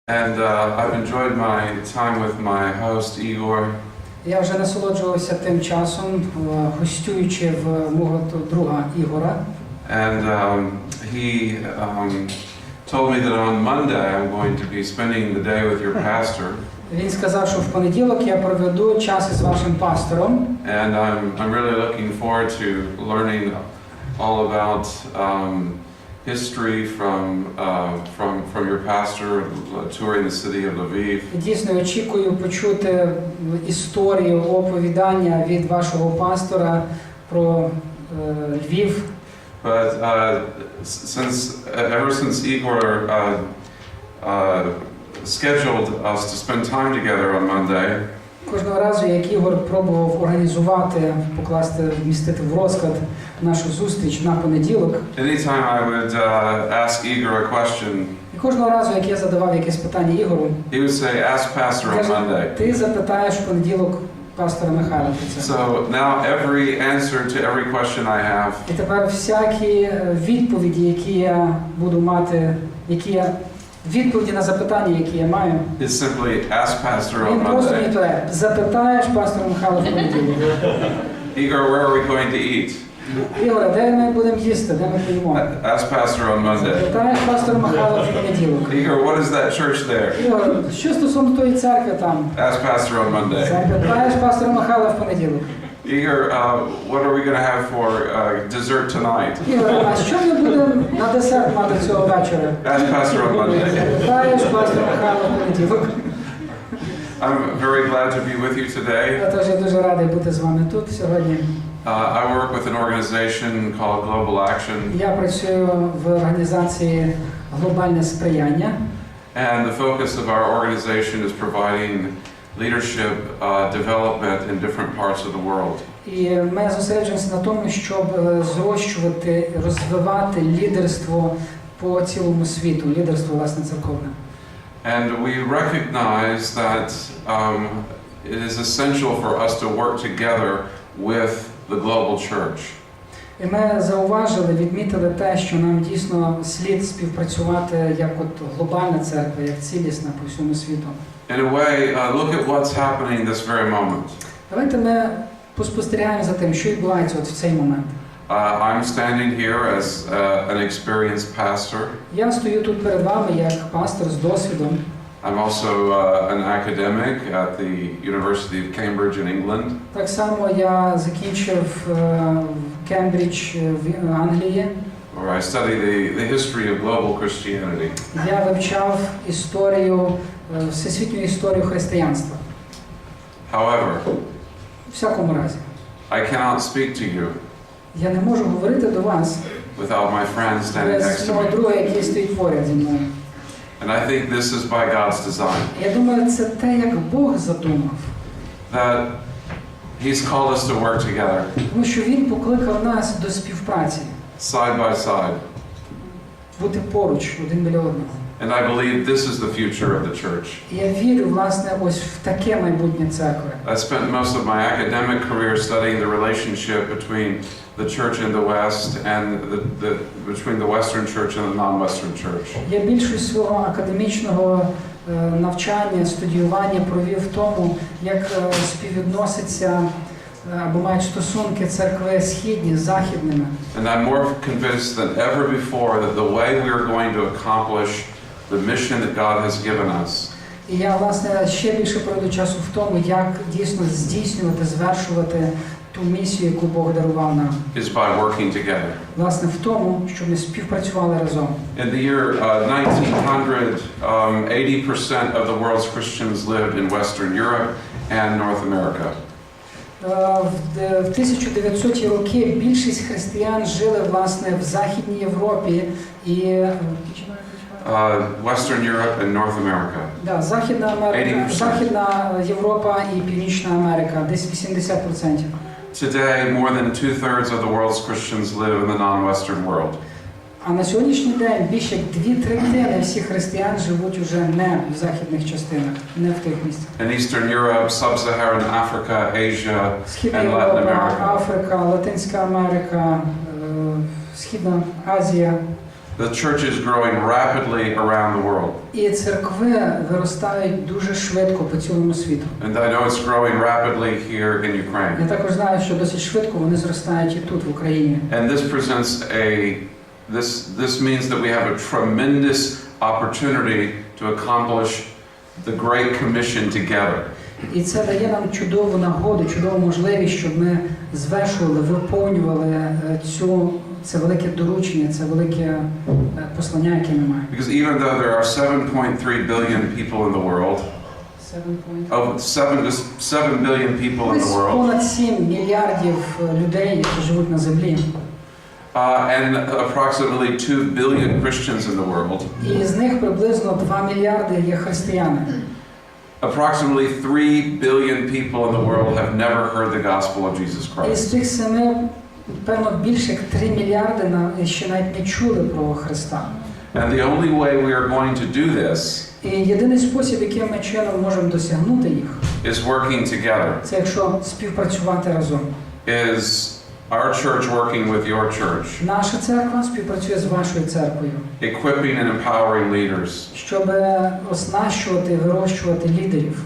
And I've enjoyed my time with my host, Igor. Я вже насолоджувався тим часом, гостюючи в мого друга Ігора. And he told me that on Monday I'm going to be spending the day with your pastor. Він сказав, що в понеділок я проведу час із вашим пастором. And I'm really looking forward to learning all about history from your pastor touring the city of Lviv. Дійсно очікую почути історію, оповідання від вашого пастора про Львів. But ever since Igor scheduled us to spend time together on Monday, Кожного разу, як Ігор пробував організувати, покласти, вмістити в розклад нашу зустріч на понеділок. anytime I would ask Igor a question, І кожного разу, як я задавав якесь питання Ігору, he would say, "Ask Pastor on каже, Monday." ти запитаєш в понеділок пастора Михайла про це. So now every answer to every question I have І тепер всякі відповіді, які я буду мати, відповіді на запитання, які я маю, is simply ask Pastor він on просто мені Monday. питає, запитаєш пастора Михайла в понеділок. Igor, where are we going to eat? Ігоре, де ми будемо їсти, де ми поїмо? Ask Pastor on Monday. Запитаєш пастора Михайла в понеділок. Igor, what is that church there? Ігор, що стосовно тої церкви там? Ask Pastor on Monday. Запитаєш пастора Михайла в понеділок. Igor, what are we going to have for dessert tonight? Ігор, а що ми будемо на десерт мати цього вечора? Ask Pastor on Monday. Запитаєш пастора Михайла в понеділок. I'm very glad to be with you today. Я теж дуже радий бути з вами тут сьогодні. I work with an organization called Global Action, Я працюю в організації «Глобальне сприяння». and the focus of our organization is providing leadership development in different parts of the world. І ми зосереджуємося на тому, щоб зрощувати, розвивати лідерство по цілому світу, лідерство, власне, церковне. And we recognize that it is essential for us to work together with the global church. І ми зауважили, відмітили те, що нам дійсно слід співпрацювати як от глобальна церква, як цілісна по всьому світу. In a way, look at what's happening this very moment. Давайте ми поспостерігаємо за тим, що відбувається от в цей момент. I'm standing here as an experienced pastor. Я стою тут перед вами як пастор з досвідом. I'm also an academic at the University of Cambridge in England. Так само я закінчив Кембридж в Англії. Where I study the history of global Christianity. Я вивчав історію, всесвітню історію християнства. However, В всякому разі. I cannot speak to you Я не можу говорити до вас without my friend standing next без to мого me. друга, який стоїть поряд зі мною. And I think this is by God's design. Я думаю, це те, як Бог задумав. That He's called us to work together, Тому що Він покликав нас до співпраці, side by side. бути поруч один біля одного. And I believe this is the future of the church. І я вірю, власне, ось в таке майбутнє церкви. I spent most of my academic career studying the relationship between the church in the West and between the Western church and the non-Western church. Я більшість свого академічного навчання, студіювання провів в тому, як співвідноситься або мають стосунки церкви східні з західними. And I'm more convinced than ever before that the way we are going to accomplish the mission that God has given us І я, власне, ще більше проведу часу в тому, як дійсно здійснювати, звершувати ту місію, яку Бог дарував нам. is by working together. Власне, в тому, щоб ми співпрацювали разом. In the year 1900, 80% of the world's Christians lived in Western Europe and North America. В 1900-ті роки більшість християн жили, власне, в Західній Європі і Western Europe and North America. Да, Західна Америка, 80%. Західна Європа і Північна Америка, десь 80%. Today, more than 2/3 of the world's Christians live in the non-Western world. А на сьогоднішній день більше як 2/3 всіх християн живуть уже не в західних частинах, не в тих місцях. In Eastern Europe, Sub-Saharan Africa, Asia, Східна and Latin Європа, America. Африка, Латинська Америка, Східна Азія. The church is growing rapidly around the world. І церкви виростають дуже швидко по цілому світу. And I know it's growing rapidly here in Ukraine. Я також знаю, що досить швидко вони зростають і тут, в Україні. And this presents this means that we have a tremendous opportunity to accomplish the Great Commission together. І це дає нам чудову нагоду, чудову можливість, щоб ми звершували, виповнювали це велике доручення, це велике послання, яке ми маємо. Because even though there are 7.3 billion people in the world, 7 billion people in the world, понад 7 мільярдів людей, які живуть на землі, and approximately 2 billion Christians in the world, і з них приблизно 2 мільярди є християни. Approximately 3 billion people in the world have never heard the gospel of Jesus І з Christ. цих 7, певно, більше як 3 мільярди ще навіть не чули про Христа. And the only way we are going to do this І єдиний спосіб, яким ми чином можемо досягнути їх, is working together. це якщо співпрацювати разом. Is our church working with your church? Наша церква співпрацює з вашою церквою, Equipping and empowering leaders. щоб оснащувати, вирощувати лідерів.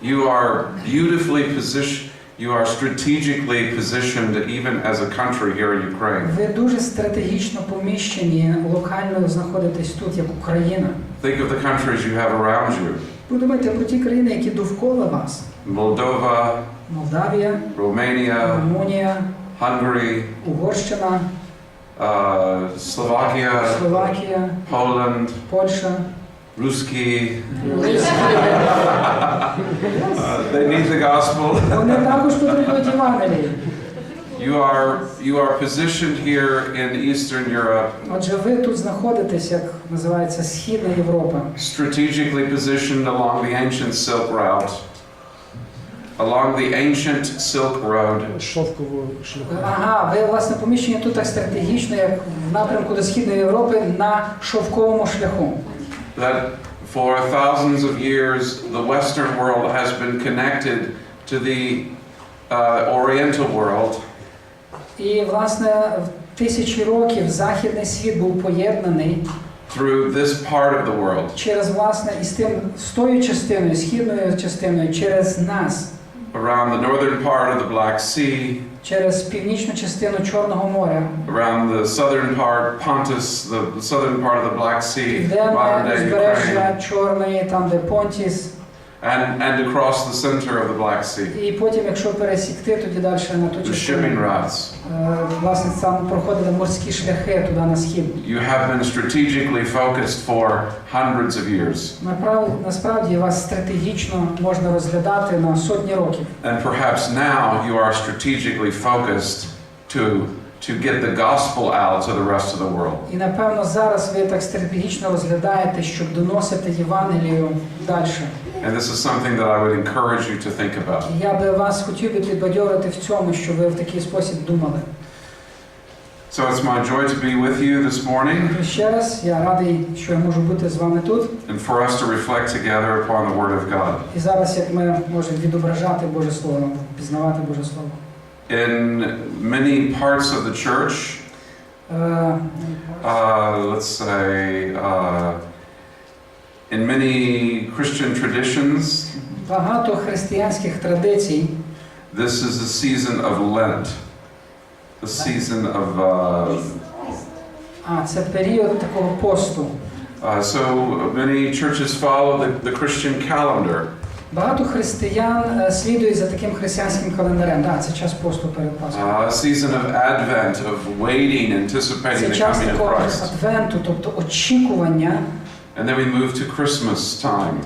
You are beautifully positioned. You are strategically positioned even as a country here in Ukraine. Ви дуже стратегічно поміщені, локально знаходитесь тут, як Україна. Think of the countries you have around you. Подумайте про ті країни, які довкола вас. Moldova, Молдавія, Romania, Румунія, Hungary, Угорщина, Slovakia, Словакія, Poland, Польща. Ruski. They need the gospel. Вони також потребують Євангелії. You are positioned here in Eastern Europe. Отже, ви тут знаходитесь, як називається, Східна Європа. Strategically positioned along the ancient Silk Route. Along the ancient Silk Road. Ага, ви, власне, поміщені тут так стратегічно, як в напрямку до Східної Європи на шовковому шляху. That for thousands of years the Western world has been connected to the Oriental world. І, власне, в тисячі років Західний світ був поєднаний through this part of the world. Через, власне, з тою частиною, східною частиною, через нас. Around the northern part of the Black Sea. Через північну частину Чорного моря. Around the southern part, Pontus, the southern part of the Black Sea, modern-day Ukraine. Чорної, там де Понтіс. And across the center of the Black Sea. І потім, якщо пересікти тоді далі на ту The частину, shipping routes. власне, там проходили морські шляхи туди на схід. You have been strategically focused for hundreds of years. Насправді вас стратегічно можна розглядати на сотні років. And perhaps now you are strategically focused to get the gospel out to the rest of the world. І напевно зараз ви так стратегічно розглядаєте, щоб доносити Євангелію далі. And this is something that I would encourage you to think about. Я би вас хотів би підбадьорити в цьому, щоб ви в такий спосіб думали. So it's my joy to be with you this morning. Ще раз, я радий, що я можу бути з вами тут. And for us to reflect together upon the Word of God. І зараз, як ми можемо відображати Боже Слово, пізнавати Боже Слово. In many parts of the church, let's say, in many Christian traditions, багато християнських традицій. This is a season of Lent, a season of. Це період такого посту. So many churches follow the Christian calendar. Багато християн слідують за таким християнським календарем. Це час посту перед Пасхою. A season of Advent, of waiting, anticipating Це the час coming of такого Christ. адвенту, тобто очікування. And then we move to Christmas time.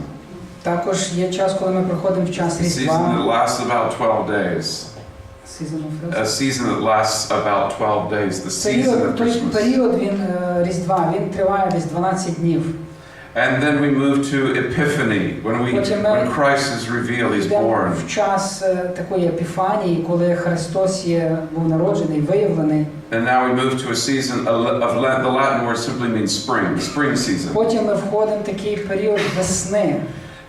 Також є час, коли ми проходимо в час A season that Різдва. lasts about 12 days. A season that lasts about 12 days. The season of Той Christmas. період Різдва, він триває десь 12 днів. And then we move to Epiphany, when Christ is revealed, He's born. В час такої епіфанії, коли Христос був народжений, виявлений. And now we move to a season of Lent. The Latin word simply means spring, spring season. Потім ми входимо в такий період весни.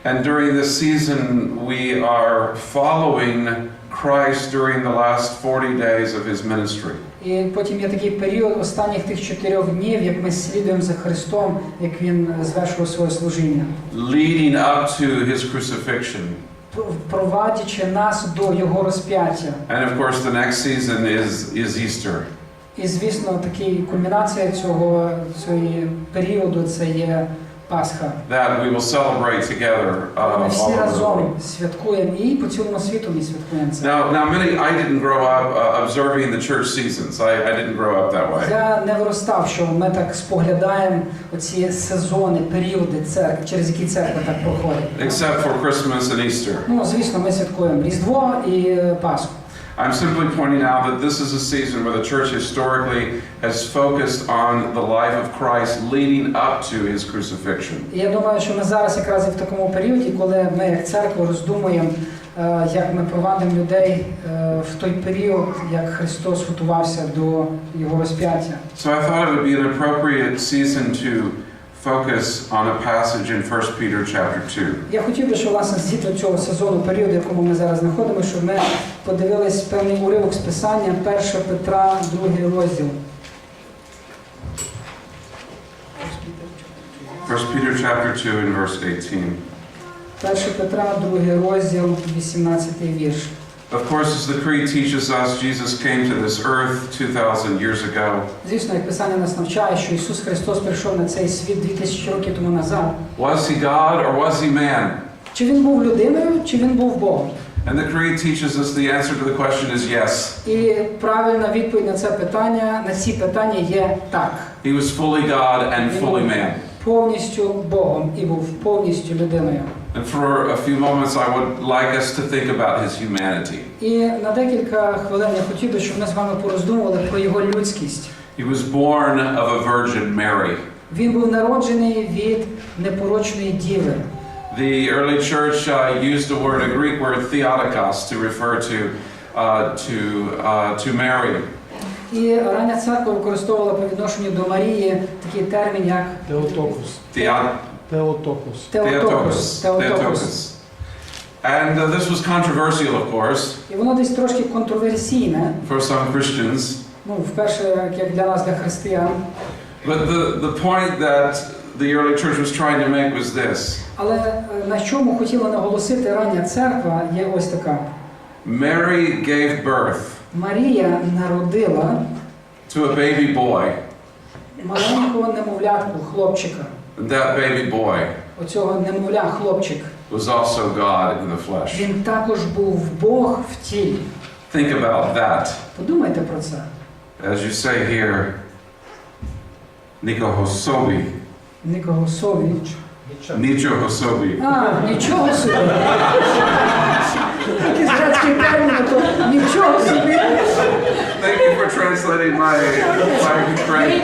And during this season, we are following Christ during the last 40 days of His ministry. І потім є такий період останніх тих 4 днів, як ми слідуємо за Христом, як Він звершував своє служіння. Leading up to his crucifixion. Провадячи нас до Його розп'яття. And of course the next season is Easter. І, звісно, такий кульмінація цього періоду – це є Пасха. That we will celebrate together Ми всі all over the разом world. святкуємо і по цілому світу ми святкуємо це. I didn't grow up observing the church seasons. I didn't grow up that way. Я не виростав, що ми так споглядаємо оці сезони, періоди церкви, через які церква так проходить. Except for Christmas and Easter. Ну, звісно, ми святкуємо Різдво і Пасху. I'm simply pointing out that this is a season where the church historically has focused on the life of Christ leading up to his crucifixion. І я думаю, що ми зараз якраз і в такому періоді, коли ми як церква роздумуємо, як ми провадимо людей в той період, як Христос готувався до Його розп'яття. So I thought it would be an appropriate season to focus on a passage in 1Peter chapter 2. Я хотів би, щоб власне згідно цього сезону, періоду, в якому ми зараз знаходимося, щоб ми подивились певний уривок з Писання 1 Петра, 2 розділ. 1 Peter chapter 2 and verse 18. 1 Петра, 2 розділ, 18 вірш. Of course, as the creed teaches us, Jesus came to this earth 2,000 years ago. Звісно, як Писання нас навчає, що Ісус Христос прийшов на цей світ 2000 років тому назад. Was he God or was he man? Чи Він був людиною, чи Він був Богом? And the creed teaches us the answer to the question is yes. І правильна відповідь на це питання, на ці питання є так. He was fully God and fully man. Повністю Богом і був повністю людиною. And for a few moments I would like us to think about his humanity. І на декілька хвилин я хотів би, щоб ми з вами пороздумували про його людськість. He was born of a virgin Mary. Він був народжений від непорочної діви. The early church used a Greek word theotokos to refer to Mary. І рання церква використовувала по відношенню до Марії такий термін як Теотокос. And this was controversial, of course, І воно десь трошки контроверсійне. for some Christians. Ну, вперше, як для нас, для християн. But the point that the early church was trying to make was this. Але на чому хотіла наголосити рання церква є ось така. Mary gave birth Марія народила to a baby boy. маленького немовлятку, хлопчика. That baby boy Оцього немовля, хлопчик. was also God in the flesh. Він також був Бог в тілі. Think about that. Подумайте про це. As you say here, Nikohosobi. Нікогосові. Нічого собі. Нічого собі. Якийсь грецький термін, то нічого собі. Thank you for translating my Ukraine.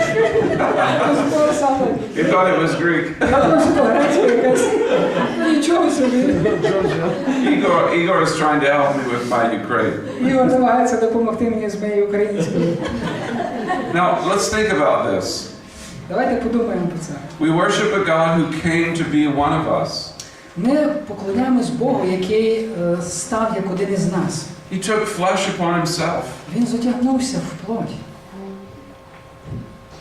You thought it was Greek. Я думаю, що то грецька якась. Нічого собі. Igor is trying to help me with my Ukraine. Ігор намагається допомогти мені з моєю українською. Now, let's think about this. Давайте подумаємо про це. We worship a God who came to be one of us. Ми поклоняємось Богу, який став як один із нас. He took flesh upon himself. Він зодягнувся в плоть.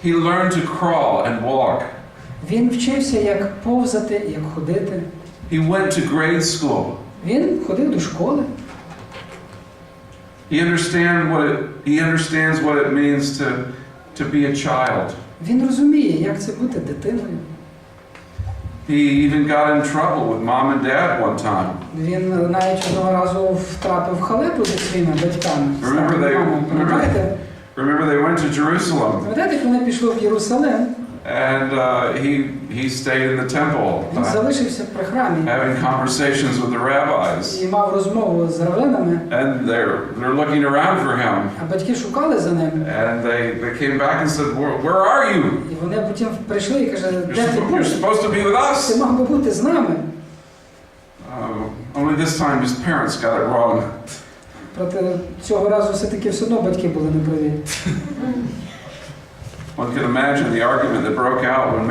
He learned to crawl and walk. Він вчився, як повзати, як ходити. He went to grade school. Він ходив до школи. He understands what it means to be a child. Він розуміє, як це бути дитиною. He even got in trouble with mom and dad one time. Він навіть одного разу втрапив в халепу зі своїми батьками. Remember they went to Jerusalem. Пам'ятаєте, як вони пішли в Єрусалим? And he stayed in the temple. Він залишився при храмі. Having conversations with the rabbis. І мав розмову з раввинами. And they're looking around for him. А батьки шукали за ним. And they came back and said, "Where are you? І вони потім прийшли і кажуть, де ти був? You're supposed to be with us." Ти мав би бути з нами. Only this time his parents got it wrong. Проте цього разу все-таки все одно батьки були неправі. One can imagine the argument that broke out when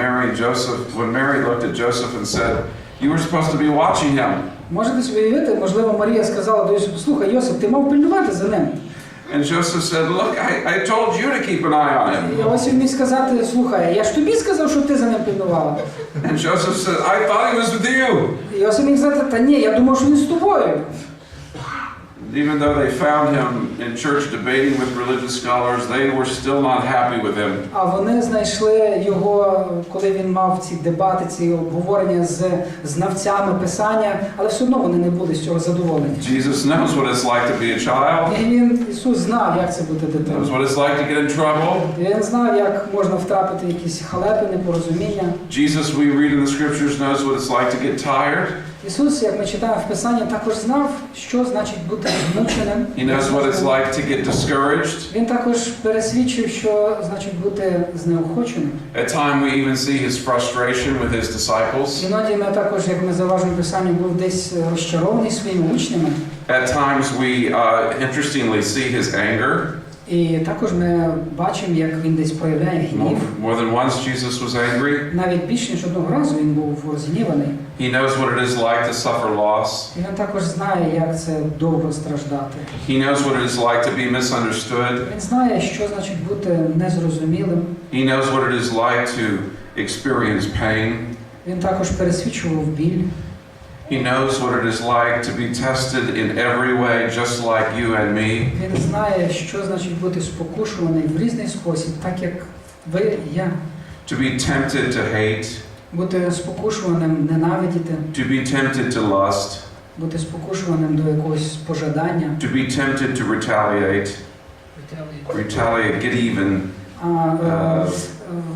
Mary looked at Joseph and said, "You were supposed to be watching him." Можете собі уявити, можливо, Марія сказала до Йосипа: "Слухай, Йосип, ти мав пильнувати за ним." And Joseph said, look, I told you to keep an eye on him. І Йосиф міг сказати, слухай, я ж тобі сказав, щоб ти за ним пильнувала. And Joseph said, I thought he was with you. І Йосиф міг сказати, та ні, я думав, що він з тобою. Even though they found him in church debating with religious scholars, they were still not happy with him. А вони знайшли його, коли він мав ці дебати, ці обговорення з знавцями Писання, але все одно вони не були з цього задоволені. Jesus knows what it's like to be a child. І Ісус знав, як це бути Knows дитиною. what it's like to get in trouble. Він знав, як можна втрапити в якісь халепи, непорозуміння. Jesus, we read in the scriptures, knows what it's like to get tired. Ісус, як ми читаємо в Писанні, також знав, що значить бути змученим. He knows what it's like to get discouraged. Він також пересвідчив, що значить бути знеохоченим. At times we even see his frustration with his disciples. Іноді ми також, як ми зауважуємо в Писанні, був десь розчарований своїми учнями. At times we interestingly see his anger. І також ми бачимо, як він десь проявляє гнів. More than once Jesus was angry. Навіть більше ніж одного разу він був розгніваний. He knows what it is like to suffer loss. І він також знає, як це довго страждати. He knows what it is like to be misunderstood. Він знає, що значить бути незрозумілим. He knows what it is like to experience pain. Він також пересвідчував біль. He knows what it is like to be tested in every way, just like you and me. Він знає, що значить бути спокушуваний в різний спосіб, так як ви і я. To be tempted to hate. Бути спокушуваним ненавидіти. To be tempted to lust. Бути спокушуваним до якогось пожадання. To be tempted to retaliate. Retaliate, get even.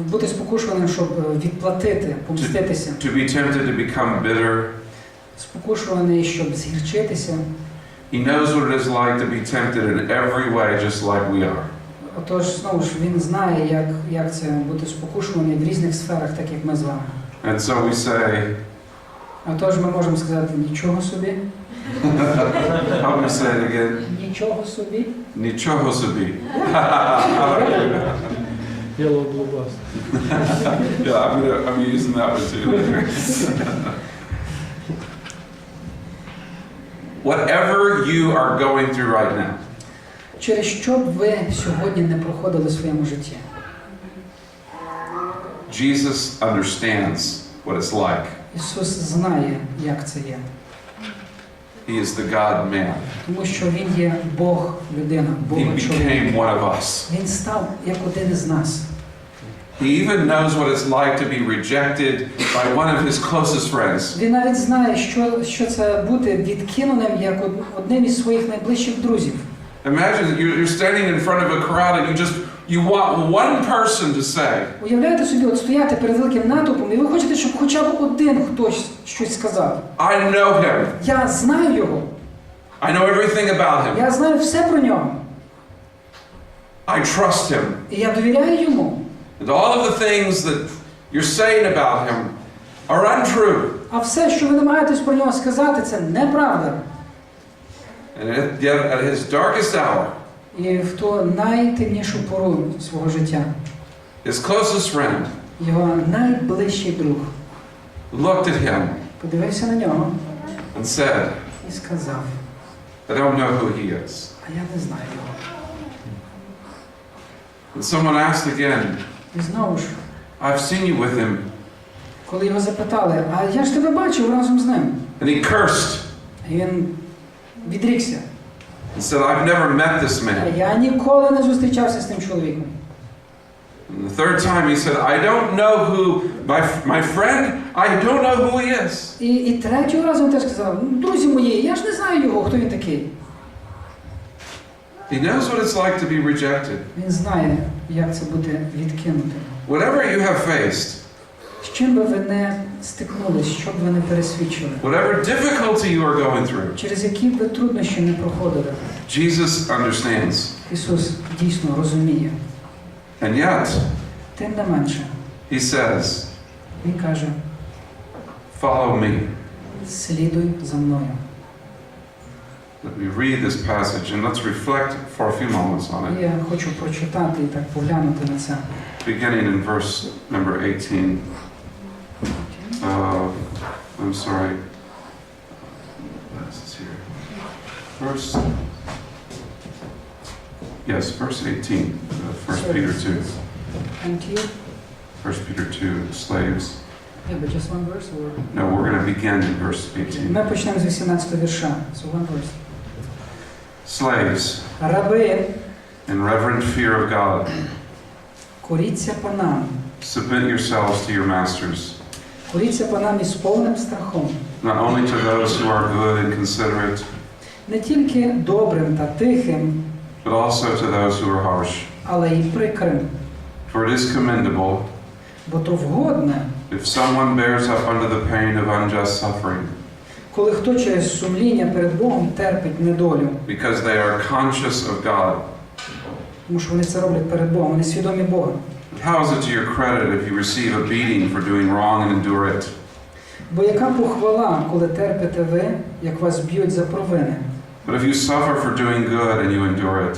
Бути спокушуваним, щоб відплатити, помститися. To be tempted to become bitter. Спокушуваний, щоб згірчитися. He knows what it is like to be tempted in every way, just like we are. Отож, знову ж, він знає, як це бути спокушуваний в різних сферах, так як ми з вами. And so we say, Отож, ми можемо сказати, нічого собі. help me say it again. Нічого собі. Нічого собі. Yellow blue bus. Yeah, I'm using that one too later. Whatever you are going through right now. Через що б ви сьогодні не проходили в своєму житті? Jesus understands what it's like. Ісус знає, як це є. He is the God-man. Тому що Він є Бог, людина, Бог He чоловік. became one of us. Він став як один із нас. He even knows what it's like to be rejected by one of his closest friends. Він навіть знає, що це бути відкиненим як одним із своїх найближчих друзів. Imagine that you're standing in front of a crowd and you want one person to say. Уявляєте собі, от стояти перед великим натовпом, і ви хочете, щоб хоча б один хтось щось сказав. I know him. Я знаю його. I know everything about him. Я знаю все про нього. I trust him. І я довіряю йому. And all of the things that you're saying about him are untrue. А все, що ви намагаєтесь про нього сказати, це неправда. And yet at his darkest hour, І в ту найтемнішу пору свого життя his closest friend його найближчий друг looked at him подивився на нього and said, і сказав, I don't know who he is. а я не знаю його. And someone asked again, І знову ж, I've seen you with him. коли його запитали, а я ж тебе бачив разом з ним. And he cursed І він відрікся. and said, I've never met this А man. я ніколи не зустрічався з тим чоловіком. And the third time he said, I don't know who, my friend, I don't know who he is. І третього разу він теж сказав, друзі мої, я ж не знаю його, хто він такий. He knows what it's like to be rejected. Він знає, як це бути відкинутим. Whatever you have faced, З чим би ви не стикнулись, що б ви не пересвідчили, whatever difficulty you are going through, через які б ви труднощі не проходили, Jesus understands. Ісус дійсно розуміє. And yet, Тим не менше, he says, Він каже, follow me. слідуй за мною. Let me read this passage and let's reflect for a few moments on it. Я хочу прочитати і так поглянути на це. Beginning in verse number 18. I'm sorry. What is this here? Verse Yes, verse 18, 1 Peter 2. Until? 1 Peter 2, slaves. Yeah, but just one verse or? No, we're going to begin in verse 18. Ми почнемо з 18 вірша. So one verse. Slaves, Раби, in reverent fear of God, коріться панам. submit yourselves to your masters, Коріться панам із повним страхом. not only to those who are good and considerate, Не тільки добрим та тихим, but also to those who are harsh. але й прикрим. For it is commendable Бо то вгодне, if someone bears up under the pain of unjust suffering, коли хто через сумління перед Богом терпить недолю. because they are conscious of God. Тому що вони це роблять перед Богом, вони свідомі Бога. How is it to your credit if you receive a beating for doing wrong and endure it? Бо яка похвала, коли терпите ви, як вас б'ють за провини. But if you suffer for doing good and you endure it,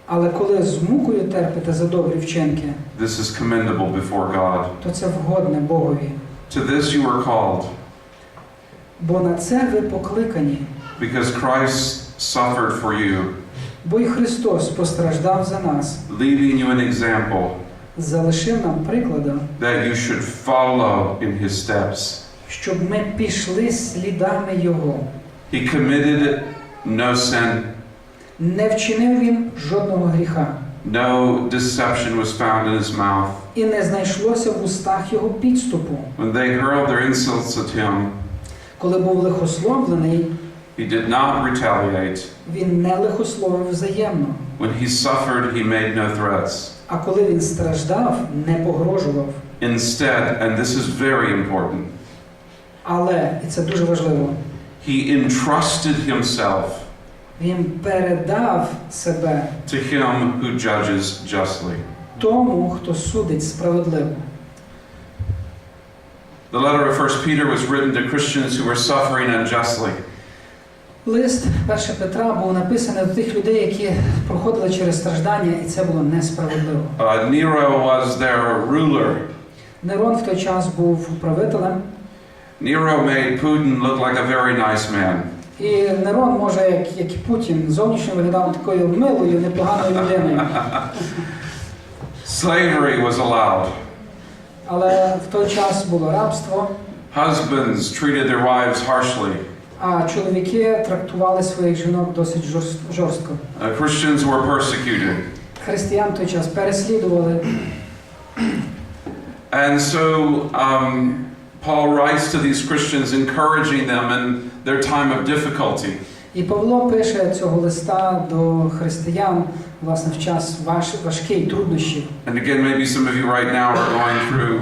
Але коли з мукою терпите за добрі вчинки, this is commendable before God. то це вгодне Богові. To this you were called, Бо на це ви покликані. because Christ suffered for you, Бо і Христос постраждав за нас, leaving you an example залишив нам прикладом, that you should follow in his steps. щоб ми пішли слідами Його. He committed no sin, Не вчинив Він жодного гріха, no deception was found in his mouth. і не знайшлося в устах Його підступу. When they hurled their insults at him, Коли був лихословлений, he did not retaliate. Він не лихословив взаємно. When he suffered, he made no threats. А коли Він страждав, не погрожував. Instead, and this is very important, Але, і це дуже важливо, he entrusted himself Він передав себе to him who judges justly. тому, хто судить справедливо. The letter of 1 Peter was written to Christians who were suffering unjustly. Лист 1 Петра був написаний до тих людей, які проходили через страждання, і це було несправедливо. Nero was their ruler. Нерон в той час був правителем, Nero made Putin look like a very nice man. і Нерон, може, як і Путін, зовнішньо виглядав такою милою, непоганою людиною. Slavery was allowed. Але в той час було рабство, Husbands treated their wives harshly. а чоловіки трактували своїх жінок досить жорстко. Christians were persecuted. Християн в той час переслідували. And so Paul writes to these Christians, encouraging them in their time of difficulty. І Павло пише цього листа до християн, власне, в час важкий, труднощів. And again, maybe some of you right now are going through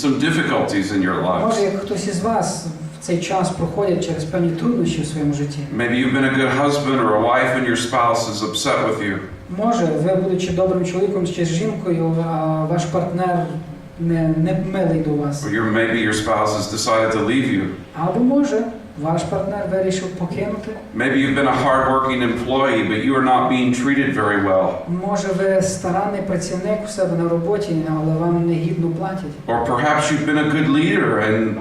some difficulties in your lives. Може, як хтось із вас в цей час проходять через певні труднощі в своєму житті. Maybe you've been a good husband or a wife and your spouse is upset with you. Може, ви, будучи добрим чоловіком чи жінкою, а ваш партнер не милий до вас. Or maybe your spouse has decided to leave you. Або може, ваш партнер вирішив покинути. Maybe you've been a hard-working employee, but you are not being treated very well. Може, ви старанний працівник у себе на роботі, але вам негідно платять. Or perhaps you've been a good leader and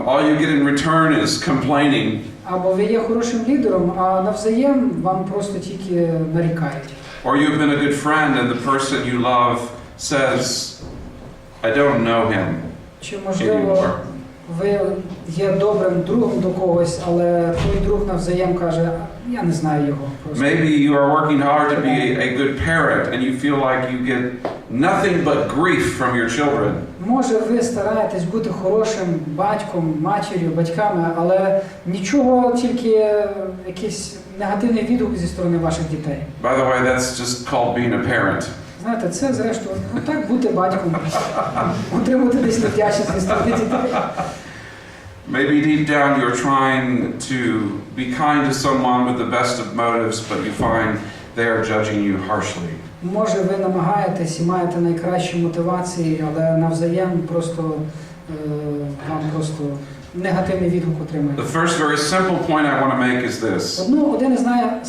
all you get in return is complaining. Або ви є хорошим лідером, а навзаєм вам просто тільки нарікають. Or you've been a good friend and the person you love says, I don't know him Чи, можливо, anymore. ви є добрим другом до когось, але твій друг навзаєм каже, я не знаю його. Просто. Maybe you are working hard to be a good parent and you feel like you get nothing but grief from your children. Може, ви стараєтесь бути хорошим батьком, матір'ю, батьками, але нічого, тільки якийсь негативний відгук зі сторони ваших дітей. By the way, that's just called being a parent. Знаєте, це, зрештою, так бути батьком, отримати десь невдячність зі сторони дітей. Maybe deep down you're trying to be kind to someone with the best of motives, but you find they are judging you harshly. Може, ви намагаєтесь і маєте найкращі мотивації, але навзаєм вам просто негативний відгук отримуєте. The first very simple point I want to make is this. Один із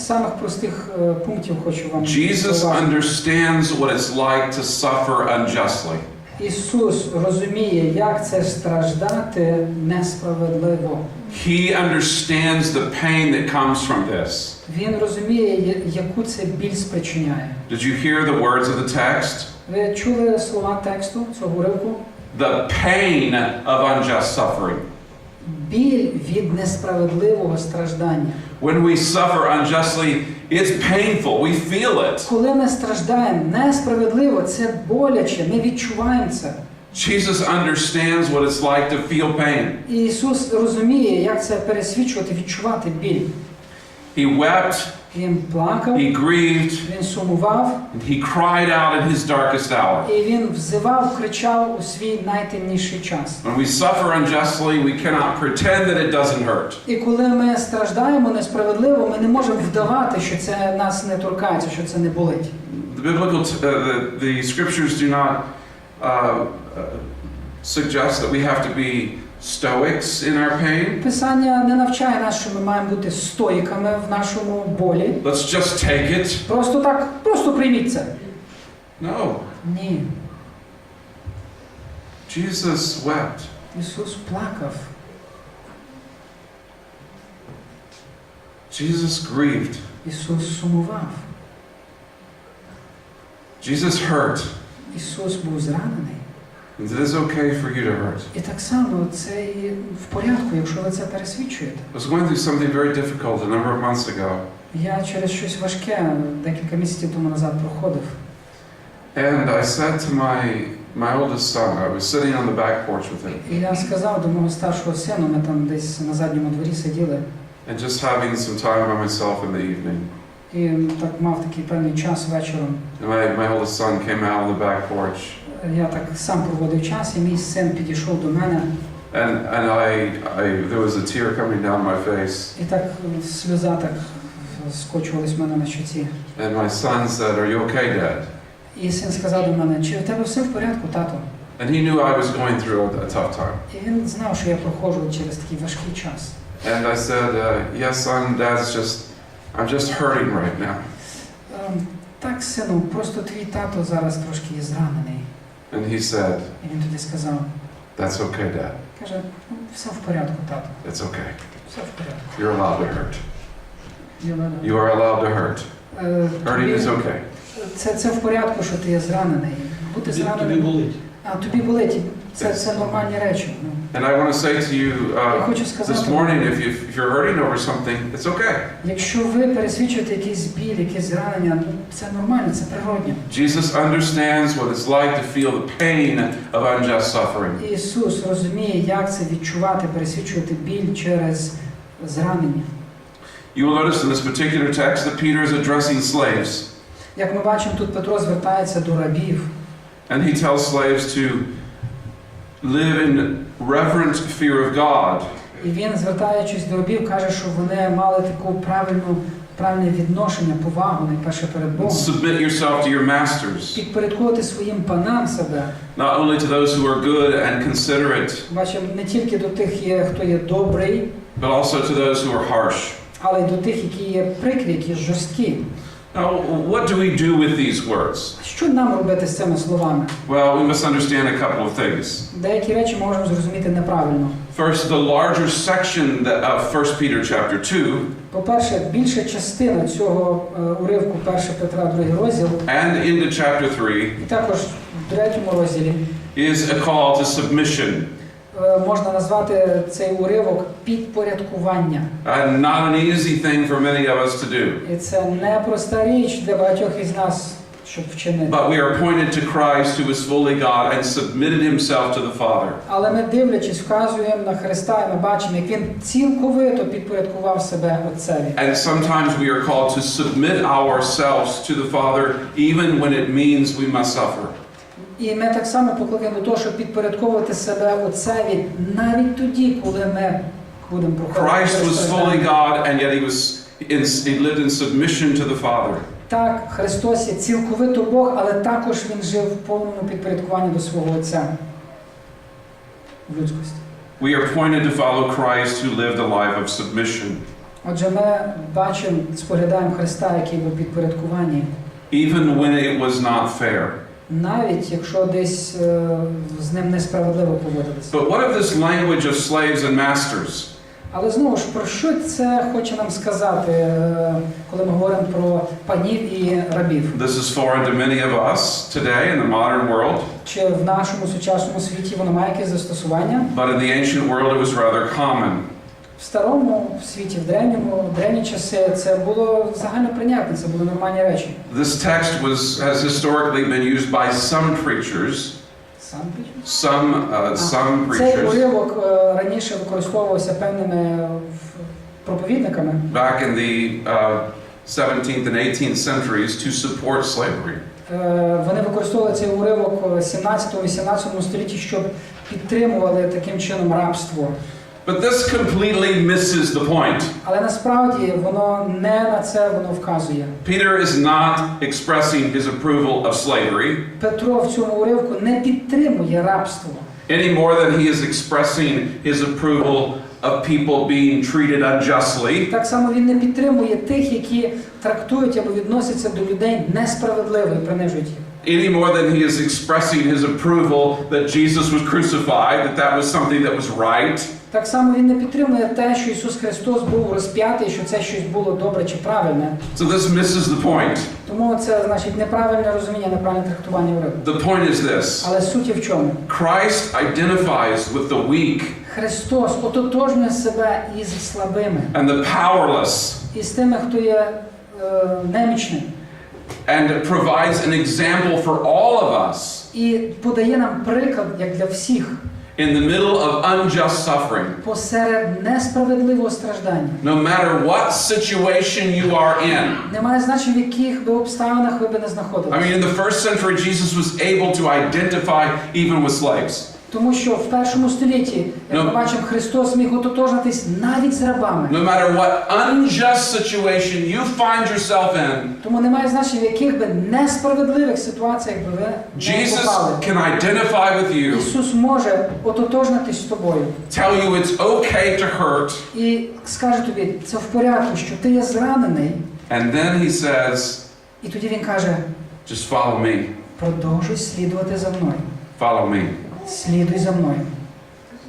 самих простих пунктів хочу вам Jesus зауважити. understands what it's like to suffer unjustly. Ісус розуміє, як це страждати несправедливо. He understands the pain that comes from this. Він розуміє, яку це біль спричиняє. Did you hear the words of the text? Ви чули слова тексту цього уривку? The pain of unjust suffering. Біль від несправедливого страждання. When we suffer unjustly, it's painful. We feel it. Коли ми страждаємо несправедливо, це боляче, ми відчуваємо це. Jesus understands what it's like to feel pain. І Ісус розуміє, як це пересвідчувати, відчувати біль. He wept, Він плакав, he grieved, він сумував, and he cried out in his darkest hour. і він взивав, кричав у свій найтемніший час. When we suffer unjustly, we cannot pretend that it doesn't hurt. І коли ми страждаємо несправедливо, ми не можемо вдавати, що це нас не торкається, що це не болить. The scriptures do not suggest that we have to be stoics in our pain. Писання не навчає нас, що ми маємо бути стоїками в нашому болі. Let's just take it. Просто так, просто прийміть це. No. Ні. Jesus wept. Ісус плакав. Jesus grieved. Ісус сумував. Jesus hurt. Ісус був зранений. And it is okay for you to hurt. І так само це і в порядку, якщо ви це пересвідчуєте. I was going through something very difficult a number of months ago. Я через щось важке декілька місяців тому назад проходив. And I said to my oldest son, I was sitting on the back porch with him. І я сказав до мого старшого сина, ми там десь на задньому дворі сиділи. And just having some time by myself in the evening. І так мав такий певний час вечором. And my oldest son came out on the back porch. Я так сам проводив час, і мій син підійшов до мене. And there was a tear coming down my face. І так сльоза так скочувалась в мене на щоці. And my son said, "Are you okay, Dad?" І син сказав до мене, чи в тебе все в порядку, тато? And he knew I was going through a tough time. І він знав, що я проходжу через такий важкий час. And I said, "Yes, son, I'm just hurting right now." Так, сину, просто твій тато зараз трошки є зранений. And he said, І він тоді сказав, "That's okay, Dad. каже, все в порядку, тато, It's okay. все в порядку. You're allowed to hurt. You are allowed to hurt. Hurting is okay." Це в порядку, що ти є зранений. Бути зраненим. Тобі болить. А тобі болить. Це нормальні речі. And I want to say to you Я хочу сказати, this morning, if you're hurting over something, it's okay. якщо ви пересвідчуєте якийсь біль, якесь зранення, це нормально, це природньо. Jesus understands what it's like to feel the pain of unjust suffering. Ісус розуміє, як це відчувати, пересвідчувати біль через зранення. You will notice in this particular text that Peter is addressing slaves. Як ми бачимо, тут Петро звертається до рабів. And he tells slaves to live in reverent fear of God. І він, звертаючись до рабів, каже, що вони мали таку правильне відношення, повагу, найперше перед Богом. Submit yourself to your masters, Підпорядковувати своїм панам себе. not only to those who are good and considerate, Бачимо, не тільки до тих, хто є добрий, but also to those who are harsh. але й до тих, які є прикрі, які жорсткі. Now, what do we do with these words? Що нам робити з цими словами? Well, we must understand a couple of things. Деякі речі ми можемо зрозуміти неправильно. First, the larger section of 1 Peter chapter 2, По-перше, більша частина цього уривку 1 Петра, 2 розділ, and into chapter 3, і також в 3 розділі, is a call to submission. Можна назвати цей уривок підпорядкування. And not an easy thing for many of us to do. І це непроста річ для багатьох із нас, щоб вчинити. But we are pointed to Christ, who is fully God and submitted himself to the Father. Але ми, дивлячись, вказуємо на Христа, і ми бачимо, як він цілковито підпорядкував себе Отцеві. And sometimes we are called to submit ourselves to the Father, even when it means we must suffer. І ми так само покликаємо до того, щоб підпорядковувати себе Отцеві, навіть тоді, коли ми будемо проходити. Christ was fully God, and yet he lived in submission to the Father. Так, Христос є цілковито Бог, але також він жив в повному підпорядкуванні до свого Отця в людськості. We are pointed to follow Christ, who lived a life of submission. Отже, ми бачимо, споглядаємо Христа, який був в підпорядкуванні. Even when it was not fair. навіть якщо десь з ним несправедливо поводилися. But what of this language of slaves and masters? Але знову ж, про що це хоче нам сказати, коли ми говоримо про панів і рабів? This is foreign to many of us today in the modern world. Чи в нашому сучасному світі воно має якесь застосування? But in the ancient world it was rather common. В старому світі, в древні часи, це було загально прийнятне, це були нормальні речі. This text has historically been used by some preachers. Some Цей preachers уривок раніше використовувався певними проповідниками. back in the 17th and 18th centuries to support slavery. Вони використовували цей уривок в 17-18 столітті, щоб підтримували таким чином рабство. But this completely misses the point. Але насправді воно не на це воно вказує. Peter is not expressing his approval of slavery Петро в цьому уривку не підтримує рабство. any more than he is expressing his approval of people being treated unjustly. Так само він не підтримує тих, які трактують або відносяться до людей несправедливо і принижують їх. Any more than he is expressing his approval that Jesus was crucified, that was something that was right. Так само він не підтримує те, що Ісус Христос був розп'ятий, що це щось було добре чи правильне. So this misses the point. Тому це значить неправильне розуміння, неправильне трактування уривку. The point is this. Але суть в чому? Christ identifies with the weak Христос ототожнює себе із слабими, and the powerless із тими, хто є немічним. and provides an example for all of us І подає нам приклад, як для всіх, in the middle of unjust suffering. посеред несправедливого страждання. No matter what situation you are in. Немає значення, в яких би обставинах ви би не I знаходилися. mean, in the first century, Jesus was able to identify even with slaves. Тому що в першому столітті, як ми бачимо, Христос міг ототожнитись навіть з рабами. No matter what unjust situation you find yourself in, Тому немає значення, в яких би несправедливих ситуаціях би ви не Jesus попали. can identify with you, Ісус може ототожнитись з тобою tell you it's okay to hurt, і скаже тобі, це в порядку, що ти є зранений. and then he says, І тоді Він каже, just follow me, продовжуй слідувати за мною. follow me. Слідуй за мною.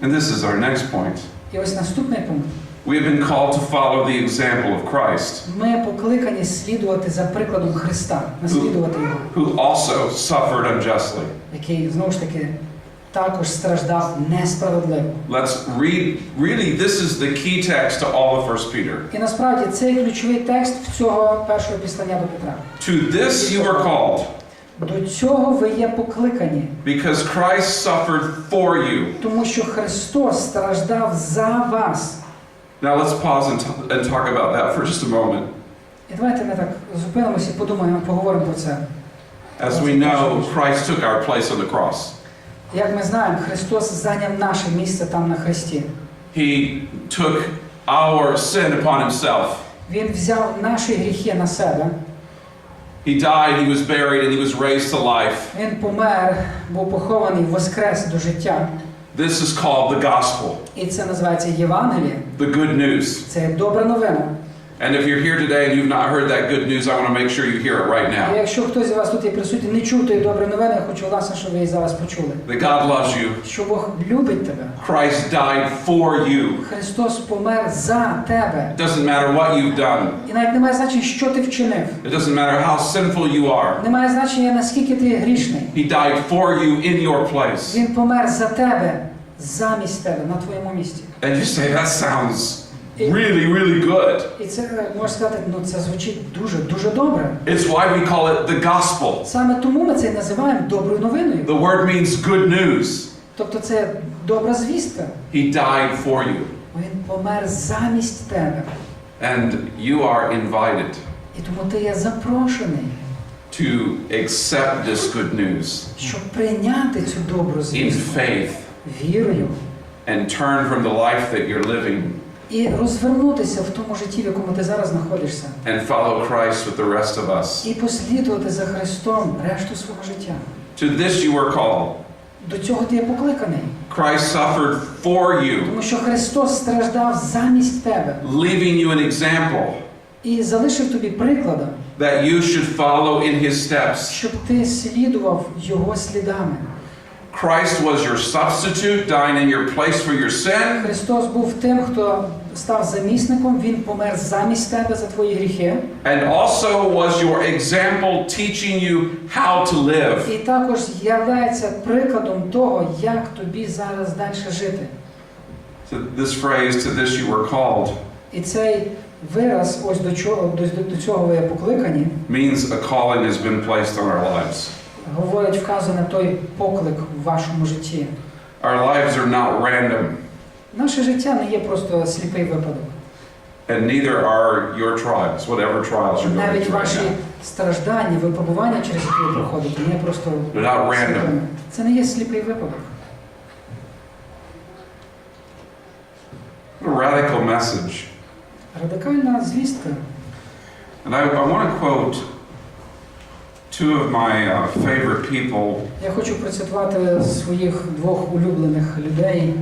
And this is our next point. І ось наступний пункт. We have been called to follow the example of Christ, Ми покликані слідувати за прикладом Христа, наслідувати Його, who also suffered unjustly. який, знову ж таки, також страждав несправедливо. Let's read, really, this is the key text to all of 1 Peter. І насправді цей ключовий текст цього першого післання до Петра. To this you are called, До цього ви є покликані, because Christ suffered for you. тому що Христос страждав за вас. Now let's pause and talk about that for just a moment. І давайте ми так зупинимося і подумаємо, поговоримо про це. As we know, Christ took our place on the cross. Як ми знаємо, Христос зайняв наше місце там на хресті. He took our sin upon himself. Він взяв наші гріхи на себе. He died, he was buried, and he was raised to life. Він помер, був похований, воскрес до життя. This is called the gospel, І це називається Євангеліє. the good news. Це добра новина. And if you're here today and you've not heard that good news, I want to make sure you hear it right І now. якщо хтось з вас тут є присутній, не чув тої доброї новини, я хочу, власне, щоб ви її зараз почули. That God loves you. Що Бог любить тебе. Christ died for you. Христос помер за тебе. It doesn't matter what you've done. І навіть немає значення, що ти вчинив. It doesn't matter how sinful you are. Немає значення, наскільки ти грішний. He died for you in your place. Він помер за тебе, замість тебе, на твоєму місці. And you say, that sounds really, really good. І це, можна сказати, ну це звучить дуже добре. It's why we call it the gospel. Саме тому ми це називаємо доброю новиною. The word means good news. Тобто це добра звістка. He died for you. Він помер замість тебе. And you are invited І тому ти є запрошений, to accept this good news щоб прийняти цю добру in звістку faith вірою and turn from the life that you're living і розвернутися в тому житті, в якому ти зараз знаходишся. and follow Christ with the rest of us. І послідувати за Христом решту свого життя. To this you were called. До цього ти є покликаний. Christ suffered for you, Тому що Христос страждав замість тебе leaving you an example і залишив тобі прикладом, that you should follow in his steps. Щоб ти слідував його слідами. Christ was your substitute, dying in your place for your sin. Христос був тим, хто став замісником, він помер замість тебе за твої гріхи. And also was your example, teaching you how to live. І також являється прикладом того, як тобі зараз далі жити. To this phrase, to this you were called, І цей вираз, ось до цього ви покликані, means a calling has been placed on our lives. говорить, вказує на той поклик в вашому житті. Our lives are not random. Наше життя не є просто сліпий випадок. And neither are your trials, whatever trials you're going Навіть through right ваші now. страждання, випробування, через які ви проходите, не є просто They're not random. сліпими. Це не є сліпий випадок. What a radical message. Радикальна звістка. And I want to quote two of my favorite people. Я хочу процитувати своїх двох улюблених людей.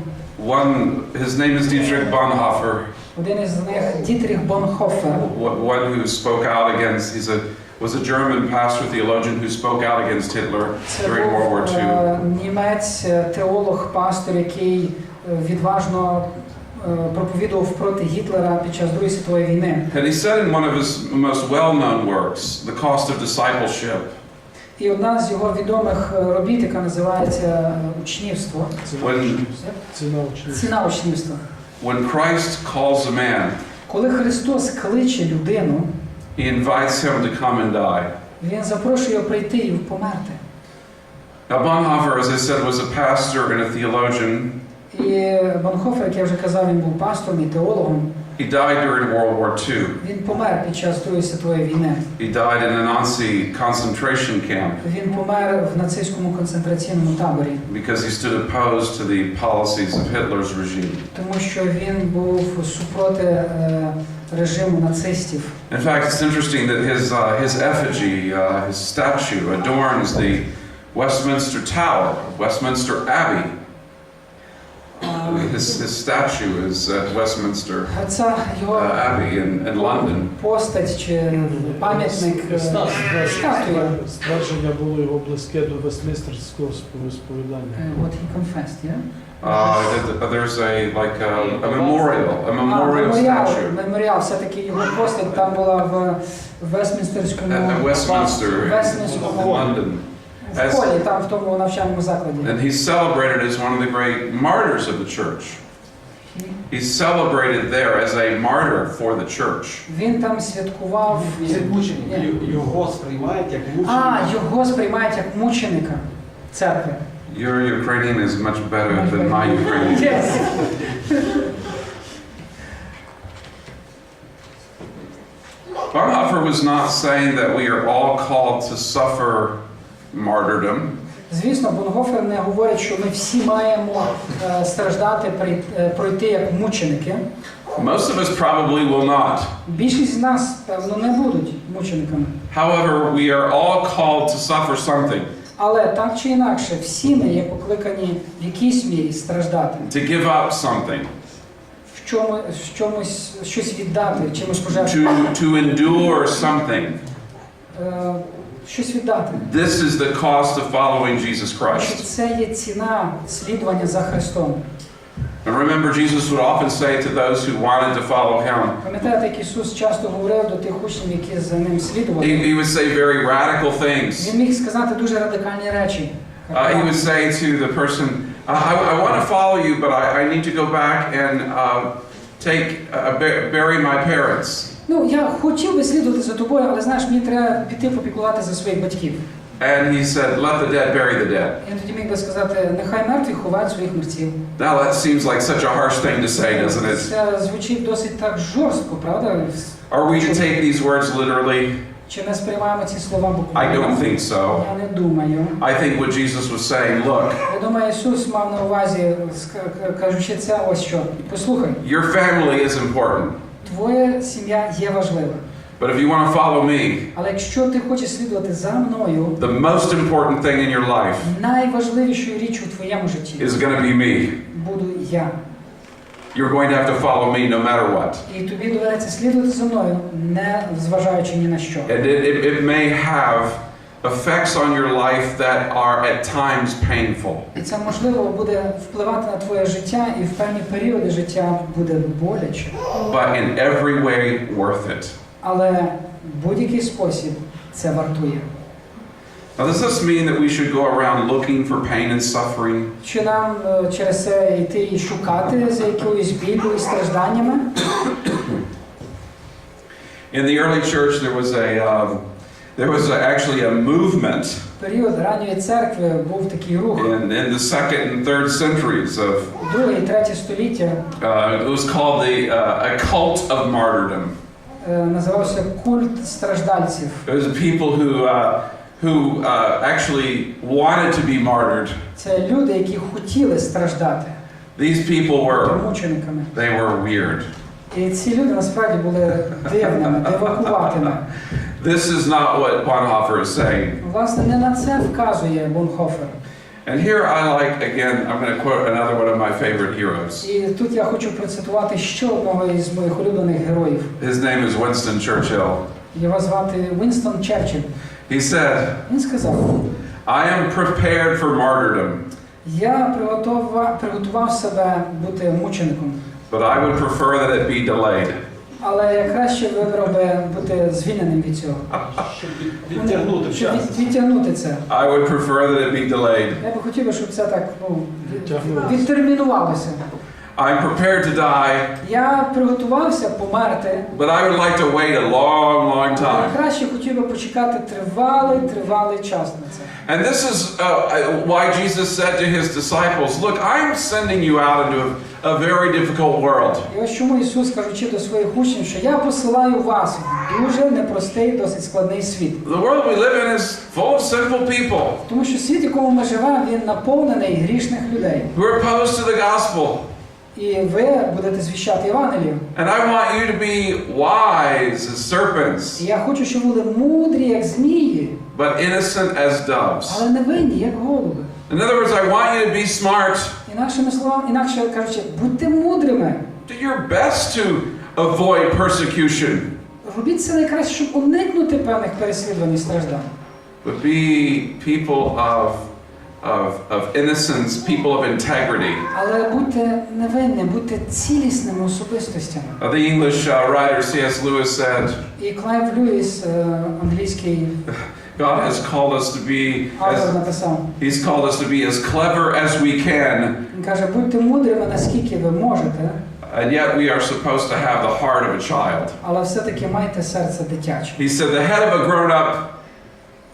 One, his name is Dietrich Bonhoeffer. Один із них Дітріх Бонхофер. One who spoke out against, was a German pastor theologian who spoke out against Hitler during World War II. Німець, теолог, пастор, який відважно проповідував проти Гітлера під час Другої світової війни. And he said in one of his most well-known works, The Cost of Discipleship, І одна з його відомих робіт, яка називається «Учнівство». Ціна учнівства. when Christ calls a man, Коли Христос кличе людину, he invites him to come and die. Він запрошує його прийти і померти. Now Bonhoeffer, as I said, was a pastor and a theologian. І Бонхофер, як я вже казав, він був пастором і теологом. He died during World War II. Він помер під час Другої світової війни. He died in a Nazi concentration camp Він помер в нацистському концентраційному таборі. because he stood opposed to the policies of Hitler's regime. Тому що він був супроти режиму нацистів. In fact, it's interesting that his effigy, his statue, adorns the Westminster Tower, Westminster Abbey. His statue is at Westminster Abbey in London. Постать чи пам'ятник статуя. Ствердження було його близьке до Вестмінстерського сповідання. What he confessed, yeah? There's a memorial statue. Меморіал, все-таки його постать там була в Вестмінстерському At Westminster in London. в полі, там в тому навчальному закладі. And he's celebrated as one of the great martyrs of the church. He's celebrated there as a martyr for the church. Він там святкував. Його сприймають як мученика. Його сприймають як мученика церкви. Your Ukrainian is much better than my Ukrainian. Yes. Bonhoeffer was not saying that we are all called to suffer martyrdom. Звісно, Бонхофер не говорить, що ми всі маємо страждати, пройти як мученики. Most of us probably will not. Більшість з нас, певно, не будуть мучениками. However, we are all called to suffer something. Але так чи інакше, всі ми є покликані в якійсь мірі страждати. To give up something. Щось віддати, чимось пожертвувати. To endure something. Щось віддати. This is the cost of following Jesus Christ. Це є ціна слідування за Христом. And remember, Jesus would often say to those who wanted to follow him, Пам'ятаєте, як Ісус часто говорив до тих учнів, які за ним слідували? he would say very radical things. Він міг сказати дуже радикальні речі. He would say to the person, I want to follow you, but I need to go back and bury my parents. Ну, я хотів би слідувати за тобою, але знаєш, мені треба піти попіклувати за своїх батьків. And he said, let the dead bury the dead. Він тоді міг би сказати, нехай мертві ховають своїх мерців. Now that seems like such a harsh thing to say, doesn't it? Це звучить досить так жорстко, правда? Are we to take these words literally? Чи ми сприймаємо ці слова I буквально? don't think so. Я не думаю. I think what Jesus was saying, look, Я думаю, Ісус мав на увазі, кажучи це ось що. Послухай, your family is important. твоя сім'я є важлива. But if you want to follow me, Але якщо ти хочеш слідувати за мною, the most important thing in your life найважливішою річ у твоєму житті is going to be me. буду я. you're going to have to follow me no matter what. І тобі доведеться слідувати за мною, не зважаючи ні на що. And it may have effects on your life that are at times painful. І це, можливо, буде впливати на твоє життя, і в певні періоди життя буде боляче. But in every way worth it. Але в будь-який спосіб це вартує. Now, does this mean that we should go around looking for pain and suffering? Чи нам через це йти і шукати за якоюсь біллю і стражданнями? In the early church, there was actually a movement В період ранньої церкви був такий рух. in the 2nd and 3rd centuries of Друге і третє століття it was called a cult of martyrdom. Називався культ страждальців. It was people who actually wanted to be martyred. Це люди, які хотіли страждати. These people were Мучениками. weird. І ці люди насправді були дивними, дивакуватими. This is not what Bonhoeffer is saying. Власне, не на це вказує Бонхофер. And here I'm going to quote another one of my favorite heroes. І тут я хочу процитувати ще одного із моїх улюблених героїв. His name is Winston Churchill. Його звати Вінстон Черчилль. He said, Він сказав: I am prepared for martyrdom, я приготував себе бути мучеником, but I would prefer that it be delayed. але я краще вибрав би бути звільненим від цього. Щоб відтягнути в Щоб час. відтягнути це. I would prefer that it be delayed. Я би хотів, щоб це так відтермінувалося. I'm prepared to die, Я приготувався померти, but I would like to wait a long, long але time. краще хотів би почекати тривалий час на це. And this is why Jesus said to his disciples, look, I'm sending you out into a very difficult world. І ось чому Ісус, кажучи до своїх учнів, що я посилаю вас в дуже непростий, досить складний світ. The world we live in is full of sinful people Тому що світ, в якому ми живемо, він наповнений грішних людей. who are opposed to the gospel. І ви будете звіщати Євангелію. And I want you to be wise as serpents, І я хочу, щоб ви були мудрі, як змії, but innocent as doves. але невинні, як голуби. In other words, I want you to be smart. Інакше кажучи, будьте мудрими. Do your best to avoid persecution, Робіть це найкраще, щоб уникнути певних переслідувань і страждань. but be people of innocence, people of integrity. Але будьте невинні, будьте цілісними особистостями. The English writer C.S. Lewis said, І Клайв Льюіс, англійський God has called us to be автор, написав. He's called us to be as clever as we can, Він каже, будьте мудрими, наскільки ви можете, and yet we are supposed to have the heart of a child. але все-таки майте серце дитяче. He said, the head of a grown-up,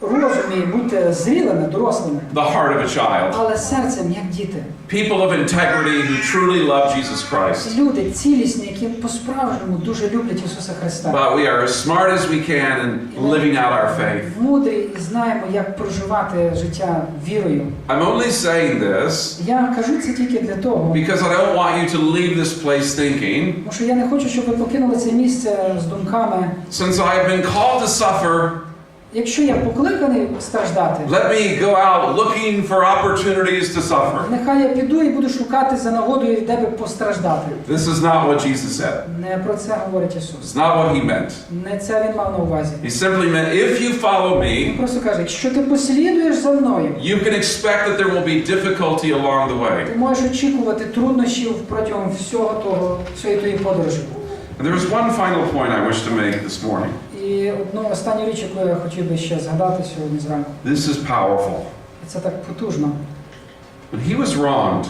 Розумі, будьте зрілими, дорослими, the heart of a child. але серцем, як діти. People of integrity who truly love Jesus Christ. Люди цілісні, які по-справжньому дуже люблять Ісуса Христа. But we are as smart as we can in living out our faith. Мудрі і знаємо, як проживати життя вірою. I'm only saying this Я кажу це тільки для того, because I don't want you to leave this place thinking, тому що я не хочу, щоб ви покинули це місце з думками. since I have been called to suffer, Якщо я покликаний страждати, let me go out looking for opportunities to suffer. нехай я піду і буду шукати за нагодою, де би постраждати. This is not what Jesus said. Не про це говорить It's Ісус. not what he meant. Не це Він мав на увазі. He simply meant, if you follow Він me, просто каже, якщо ти послідуєш за мною, you can expect that there will be difficulty along the way. ти можеш очікувати труднощів протягом всієї твоєї подорожі. And there is one final point I wish to make this morning. І одну останню річ, яку я хотів би ще згадати сьогодні зранку. This is powerful. І це так потужно. When he was wronged,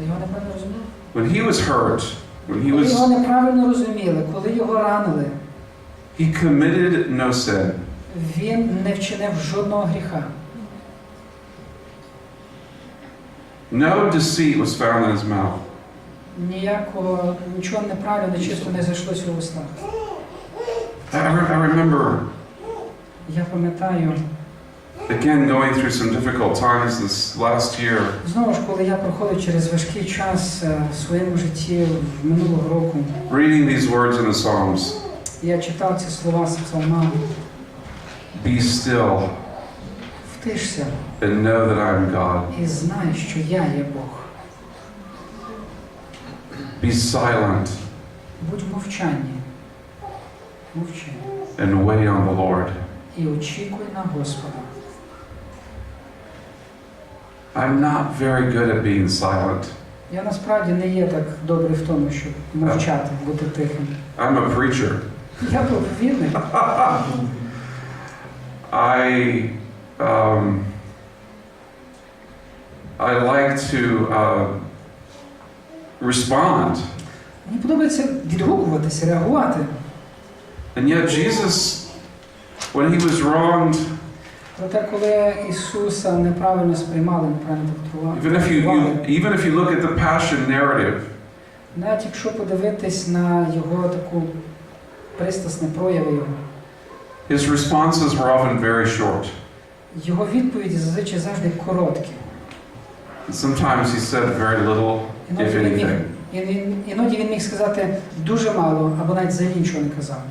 Його неправильно розуміли? when he was hurt, when he Коли його was, неправильно розуміли, коли його ранили, he committed no sin. він не вчинив жодного гріха. No deceit was found in his mouth. Нічого неправильно, нечисто не зайшло в устах. I remember, Я пам'ятаю, again, going through some difficult times this last year. знову ж, коли я проходив через важкий час в своєму житті минулого року, Reading these words in the Psalms, я читав ці слова з псалма. be still Втишся and know that I am God. і знай, що я є Бог. Be silent Будь в мовчанні. Мовчи. and wait on the Lord. І очікуй на Господа. I'm not very good at being silent. Я насправді не є так добрий в тому, щоб мовчати, бути тихим. I'm a preacher. Я проповідник. I like to respond. Мені подобається відгукуватися, реагувати. And yet Jesus, when he was wronged, Проте, коли Ісуса неправильно сприймали, неправильно трактували, even if you look at the passion narrative, навіть якщо подивитись на його таку пристрасне прояви його, his responses were often very short. його відповіді зазвичай завжди короткі. And sometimes he said very little, if anything. Іноді він міг сказати дуже мало, або навіть взагалі нічого не казав.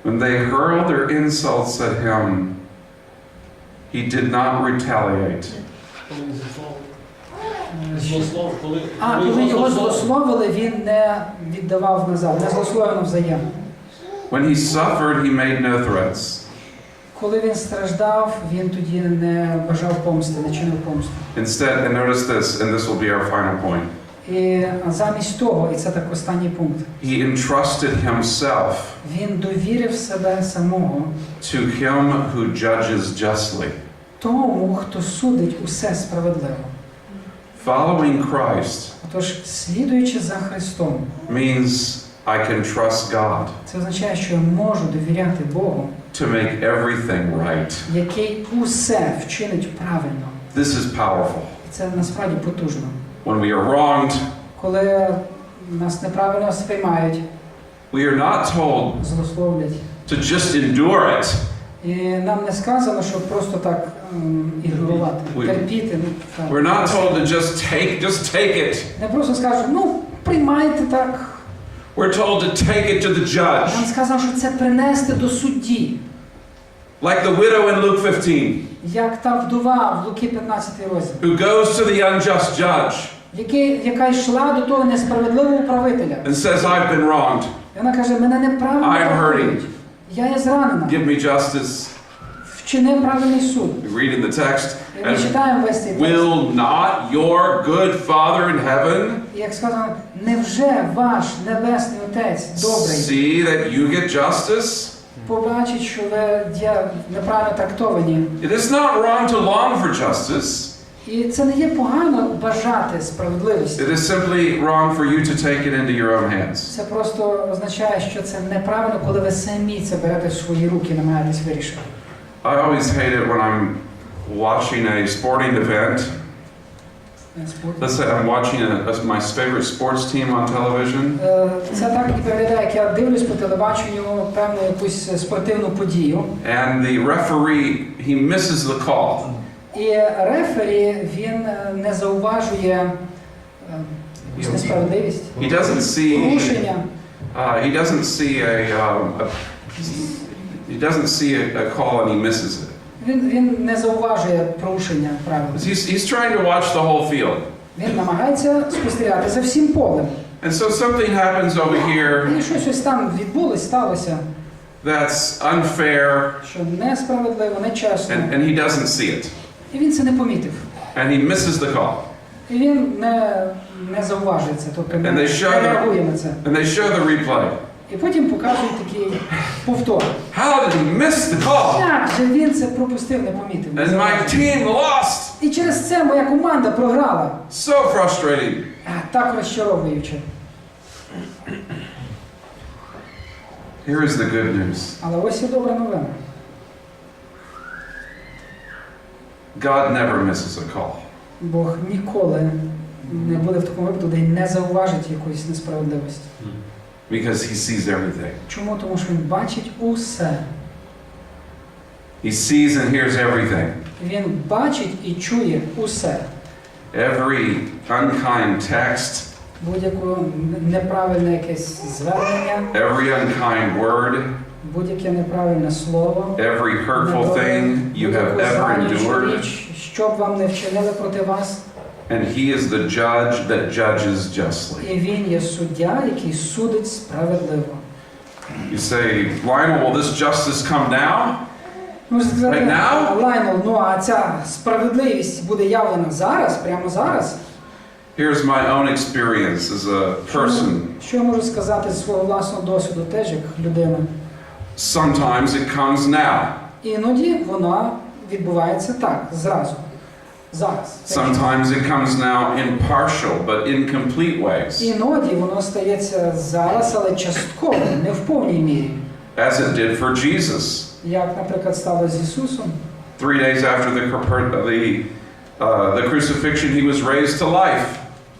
When they hurled their insults at him, he did not retaliate. Коли його злословили, він не віддавав назад, не злословив навзаєм. When he suffered, he made no threats. Коли він страждав, він тоді не бажав помсти, не чинив помсту. Instead, and notice this, and this will be our final point. І замість того, і це так останній пункт, He entrusted himself він довірив себе самого to him who judges justly. тому, хто судить усе справедливо. Following Christ Отож, слідуючи за Христом, means I can trust God це означає, що я можу довіряти Богу, to make everything right. який усе вчинить правильно. This is powerful. І це насправді потужно. When we are wronged, Коли нас неправильно сприймають, we are not told злословлять, to just endure it. і нам не сказано, що просто так ігнорувати, терпіти. We're not told to just take it. Не просто скажуть, ну, приймайте так. We're told to take it to the judge. Нам сказано, що це принести до судді. Like the widow in Luke 15, Як та вдова в Луки 15 розділ, who goes to the unjust judge яка йшла до того несправедливого управителя. and says, I've been wronged. І вона каже, мене неправильно I'm hurting. трактують. Я є зранена. Give me justice. Вчини правильний суд. We read in the text, І ми читаємо весь цей текст. will not your good Father in heaven І як сказано, невже ваш Небесний Отець добрий see that you get justice? побачить, що ви є неправильно трактовані. It is not wrong to long for justice. І це не є погано бажати справедливості. It is simply wrong for you to take it into your own hands. Це просто означає, що це неправильно, коли ви самі це берете в свої руки і намагаєтесь вирішити. I always hate it when I'm watching a sporting event. Let's say I'm watching my favorite sports team on television. Це так і виглядає, як я дивлюсь по телебаченню певну якусь спортивну подію. And the referee, he misses the call. І рефері, він не зауважує якусь несправедливість, He doesn't see порушення. He doesn't see a call and he misses it. Він не зауважує порушення правил. He's trying to watch the whole field. Він намагається спостерігати за всім полем. And so something happens over here І щось там відбулось, сталося, that's unfair що несправедливо, нечесно. and he doesn't see it. І він це не помітив. And he misses the call. І він не зауважує це, тобто не реагує на це. And they show the replay. І потім показують такий повтор. How did he miss the call? Як же він це пропустив, не помітив? не And my зауважив? team lost. І через це моя команда програла. So frustrating. Так розчаровуюче. Here is the good news. Але ось і добра новина. God never misses a call. Бог ніколи не буде в такому випадку, де не зауважить якоїсь несправедливості. Because he sees everything. Чому? Тому що він бачить усе. He sees and hears everything. Він бачить і чує усе. Every unkind text, Будь-яке неправильне якесь звернення, every unkind word, будь-яке неправильне слово, every hurtful thing you have ever endured, що б вам не вчинили проти вас, And he is the judge that judges justly. І він є суддя, який судить справедливо. You say, Lionel, will this justice come now? Можна сказати, Right now? Лайнел, ну а ця справедливість буде явлена зараз, прямо зараз? Here's my own experience as a person. Що я можу сказати зі свого власного досвіду, теж як людина? Sometimes it comes now. Іноді вона відбувається так, зразу. Зараз. Sometimes it comes now in partial but incomplete ways. Іноді воно стається зараз, але частково, не в повній мірі. As it did for Jesus. Як, наприклад, сталося з Ісусом. 3 days after the crucifixion, he was raised to life.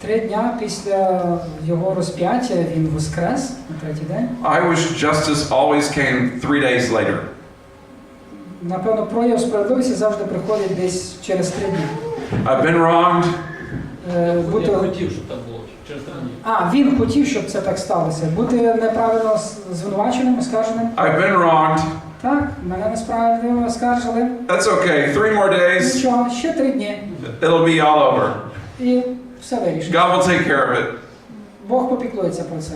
3 дня після його розп'яття він воскрес на 3-й день. I wish justice always came 3 days later. Напевно, прояв справедливості завжди приходить десь через 3 дні. I've been wronged. Я хотів, щоб так було. Через 3 дні. Він хотів, щоб це так сталося. Бути неправильно звинуваченим, оскарженим. I've been wronged. Так, мене несправедливо оскаржили. That's okay. 3 more days. Нічого, ще 3 дні. It'll be all over. І все вирішить. God will take care of it. Бог попіклується про це.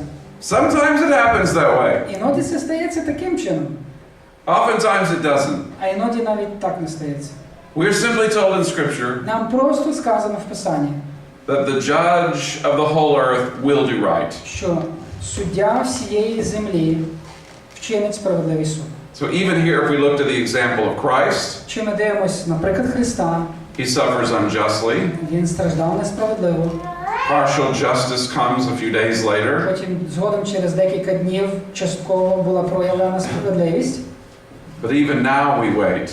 Sometimes it happens that way. Іноді це стається таким чином. Oftentimes it doesn't. А іноді навіть так не стається. We are simply told in Scripture Нам просто сказано в Писанні, that the judge of the whole earth will do right. що суддя всієї землі вчинить справедливий суд. So even here, if we look to the example of Christ, Чи ми дивимося, наприклад, Христа, he suffers unjustly. він страждав несправедливо, Partial justice comes a few days later. потім згодом через декілька днів частково була проявлена справедливість. But even now we wait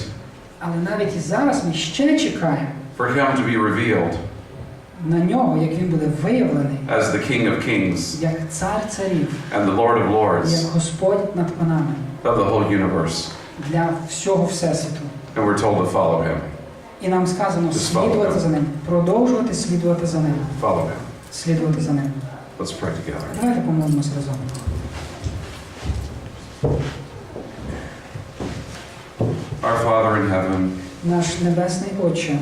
Але навіть і зараз ми ще чекаємо for him to be revealed на нього, як він буде виявлений, as the King of Kings як цар царів, and the Lord of Lords як Господь над панами of the whole universe. для всього Всесвіту. And we're told to follow him. І нам сказано слідувати за ним, продовжувати слідувати за ним, Follow him. слідувати за ним. Let's pray together. Давайте помолимося разом. Our Father in heaven, Наш Небесний Отче,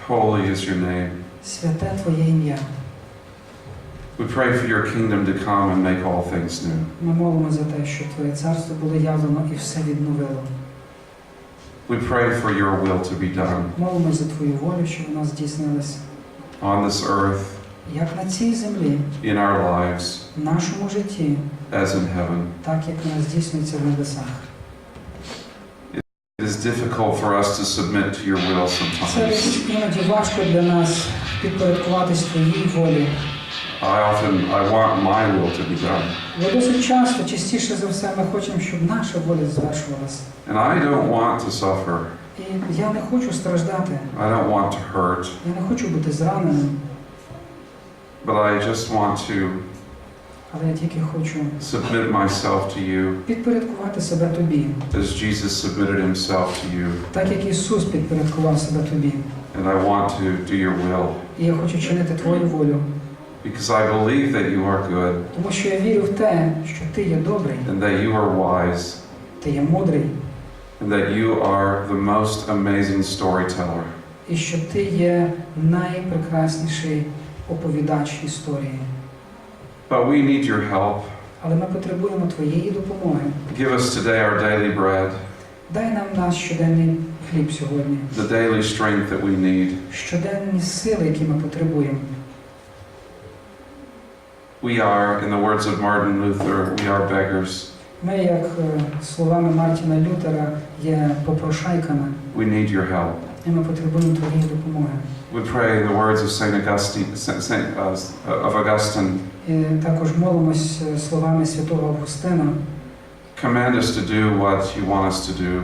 holy is your name. святе Твоє ім'я. We pray for your kingdom to come and make all things new. Ми молимо за те, що Твоє царство було явлено і все відновило. We pray for your will to be done Молимо за Твою волю, щоб вона здійснилася on this earth, як на цій землі, in our lives, в нашому житті, as in heaven. так як вона здійснюється в небесах. It is difficult for us to submit to your will Це sometimes. іноді важко для нас підпорядкуватись Твоїй волі. I want my will to be done. Бо досить часто, частіше за все, ми хочемо, щоб наша воля звершувалася. And I don't want to suffer. І я не хочу страждати, I don't want to hurt. я не хочу бути зраненим, But I just want to але я тільки хочу submit myself to you підпорядкувати себе Тобі, as Jesus submitted himself to you. так як Ісус підпорядкував себе Тобі. And I want to do your will І я хочу чинити Твою волю, because I believe that you are good тому що я вірю в те, що Ти є добрий, and that you are wise Ти є мудрий, and that you are the most amazing storyteller. і що Ти є найпрекрасніший оповідач історії. But we need your help. Але ми потребуємо Твоєї допомоги. Give us today our daily bread, Дай нам наш щоденний хліб сьогодні, the daily strength that we need. щоденні сили, які ми потребуємо. We are, in the words of Martin Luther, we are beggars. Ми, як словами Мартіна Лютера, є попрошайками, We need your help. і ми потребуємо Твоєї допомоги. We pray in the words of of Augustine, І також молимось словами святого Августина. command us to do what you want us to do,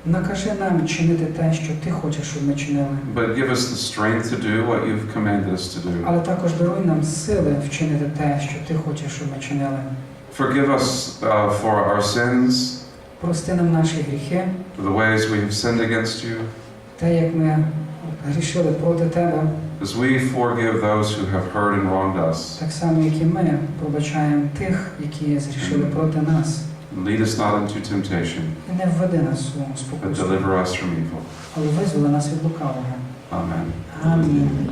Накажи нам чинити те, що Ти хочеш, щоб ми чинили. but give us the strength to do what you've commanded us to do. Але також даруй нам сили вчинити те, що Ти хочеш, щоб ми чинили. Forgive us for our sins, Прости нам наші гріхи, for the ways we have sinned against you, те, як ми грішили проти Тебе, as we forgive those who have hurt and wronged us. так само, як і ми пробачаємо тих, які згрішили проти нас. Lead us not into temptation, і не введи нас у but спокусу, deliver us from evil. але визволи нас від лукавого. Amen. Амінь.